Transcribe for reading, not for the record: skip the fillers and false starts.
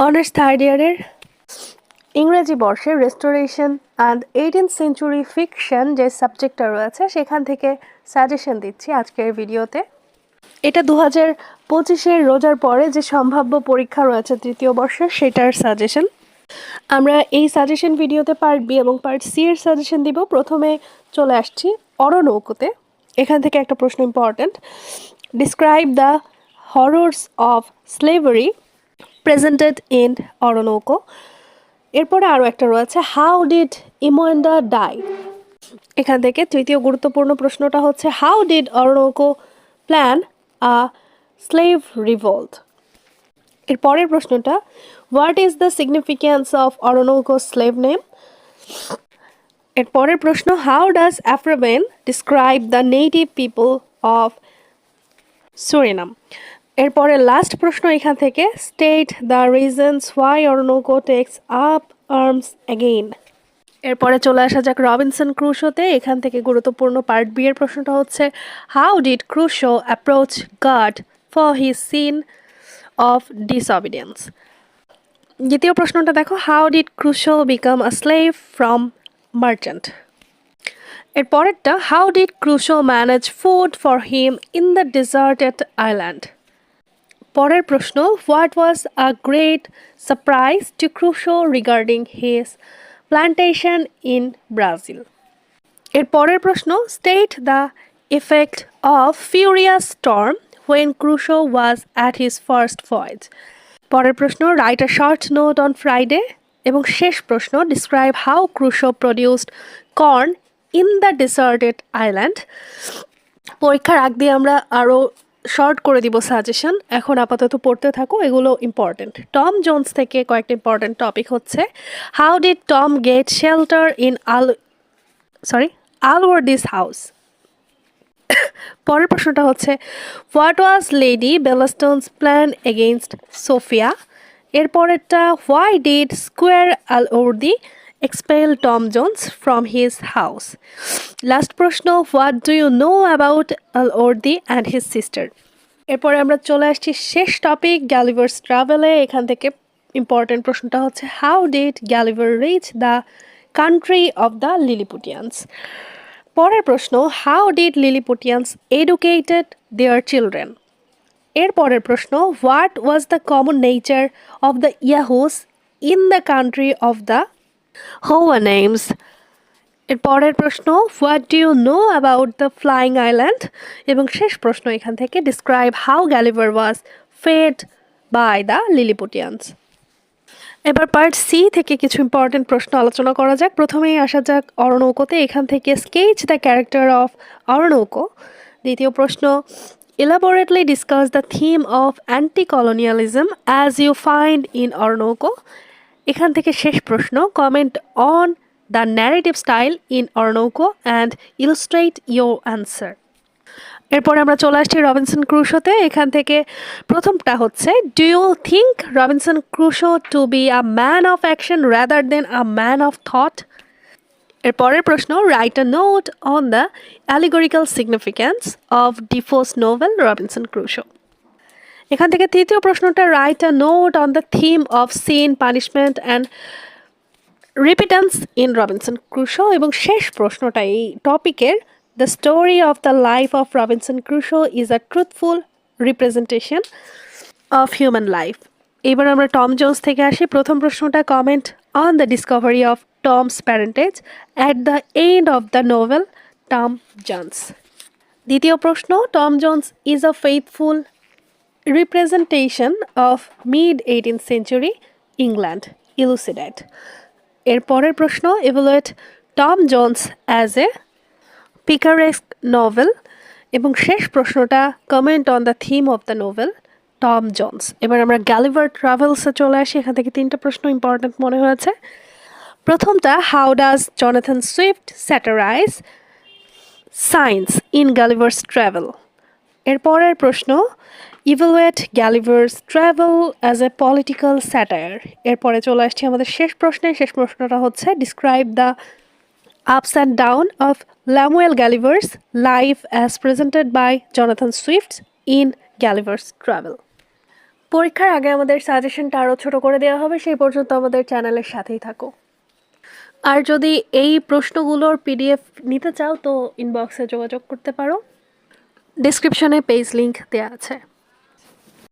Honours third ইয়ারের ইংরেজি বর্ষে restoration and 18th century fiction যে সাবজেক্টটা রয়েছে সেখান থেকে সাজেশন দিচ্ছি আজকের ভিডিওতে। এটা 2025-এর রোজার পরে যে সম্ভাব্য পরীক্ষা রয়েছে তৃতীয় বর্ষের সেটার সাজেশন। আমরা এই সাজেশন ভিডিওতে পার্ট বি এবং পার্ট সি এর সাজেশন দিব। প্রথমে চলে আসছি অরনৌকোতে। এখান থেকে একটা প্রশ্ন important, describe the horrors of slavery presented in Oroonoko. এরপরে আরও একটা রয়েছে, হাউ ডিড ইমোয়েন্ডা ডাই। এখান থেকে তৃতীয় গুরুত্বপূর্ণ প্রশ্নটা হচ্ছে, how did Oroonoko plan a slave revolt. এর পরের প্রশ্নটা, what is the significance of Oroonoko slave name. এর পরের প্রশ্ন, how does Aphra Behn describe the native people of Surinam. এরপরে লাস্ট প্রশ্ন এখান থেকে, state the reasons why Oroonoko takes up arms again. এরপরে চলে আসা যাক রবিনসন ক্রুশোতে। এখান থেকে গুরুত্বপূর্ণ পার্ট বি এর প্রশ্নটা হচ্ছে, how did Crusoe approach God for his sin of disobedience. দ্বিতীয় প্রশ্নটা দেখো, how did Crusoe become a slave from merchant. এর পরেরটা, how did Crusoe manage food for him in the deserted island. পরের প্রশ্ন, what was a great surprise to Crusoe regarding his plantation in Brazil. এর পরের প্রশ্ন, state the effect of furious storm when Crusoe was at his first voyage. পরের প্রশ্ন, write a short note on Friday. এবং শেষ প্রশ্ন, describe how Crusoe produced corn in the deserted island. পরীক্ষার আগ দিয়ে আমরা আরও শর্ট করে দিব সাজেশন, এখন আপাতত পড়তে থাকো, এগুলো ইম্পর্টেন্ট। টম জোন্স থেকে কয়েকটা ইম্পর্টেন্ট টপিক হচ্ছে, how did Tom get shelter in Allworthy's house. পরের প্রশ্নটা হচ্ছে, what was Lady Bellaston's plan against Sophia. এরপরেরটা, why did Squire Allworthy expel Tom Jones from his house. লাস্ট প্রশ্ন, what do you know about Allworthy and his sister. এরপরে আমরা চলে আসছি শেষ টপিক, গ্যালিভার্স ট্রাভেলে। এখান থেকে ইম্পর্টেন্ট প্রশ্নটা হচ্ছে, how did Gulliver reach the country of the Lilliputians. পরের প্রশ্ন, how did Lilliputians educated their children. এর পরের প্রশ্ন, what was the common nature of the Yahoos in the country of the Houyhnhnms. এর পরের প্রশ্ন, what do you know about the flying island. এবং শেষ প্রশ্ন এখান থেকে, describe how Gulliver was fed by the Lilliputians. এবার part C থেকে কিছু ইম্পর্টেন্ট প্রশ্ন আলোচনা করা যাক। প্রথমেই আসা যাক অরনৌকোতে। এখান থেকে, স্কেচ দ্য ক্যারেক্টার অফ অরনৌকো। দ্বিতীয় প্রশ্ন, elaborately discuss the theme of anti-colonialism as you find in অরনৌকো। এখান থেকে শেষ প্রশ্ন, comment on the narrative style in Oroonoko and illustrate your answer. এরপরে আমরা চলে আসছি রবিনসন ক্রুশোতে। এখান থেকে প্রথমটা হচ্ছে, do you think Robinson Crusoe to be a man of action rather than a man of thought. এর পরের প্রশ্ন, write a note on the allegorical significance of Defoe's novel Robinson Crusoe. এখান থেকে তৃতীয় প্রশ্নটা, write a note on the theme of sin, punishment and repentance in Robinson Crusoe. এবং শেষ প্রশ্নটা এই টপিকের, the story of the life of Robinson Crusoe is a truthful representation of human life. এবার আমরা টম জোন্স থেকে আসি। প্রথম প্রশ্নটা, comment on the discovery of Tom's parentage at the end of the novel Tom Jones. দ্বিতীয় প্রশ্ন, Tom Jones is a faithful representation of mid-18th century England. Elucidate. এর পরের প্রশ্ন, evaluate Tom Jones as a picaresque novel. এবং শেষ প্রশ্নটা, comment on the theme of the novel Tom Jones. এবার আমরা গ্যালিভার ট্রাভেলসে চলে আসি। এখান থেকে তিনটা প্রশ্ন ইম্পর্টেন্ট মনে হয়েছে। প্রথমটা, how does Jonathan Swift satirize science in Gulliver's travel. এর পরের প্রশ্ন, evaluate Gulliver's travel as a political satire. এরপরে চলে আসছি আমাদের শেষ প্রশ্নে। শেষ প্রশ্নটা হচ্ছে, describe the ups and down of Lemuel Gulliver's life as presented by Jonathan Swift in Gulliver's travel. পরীক্ষার আগে আমাদের সাজেশনটা আরও ছোট করে দেওয়া হবে, সেই পর্যন্ত আমাদের চ্যানেলের সাথেই থাকো। আর যদি এই প্রশ্নগুলোর পিডিএফ নিতে চাও তো ইনবক্সে যোগাযোগ করতে পারো, ডিসক্রিপশনে পেজ লিংক দেওয়া আছে।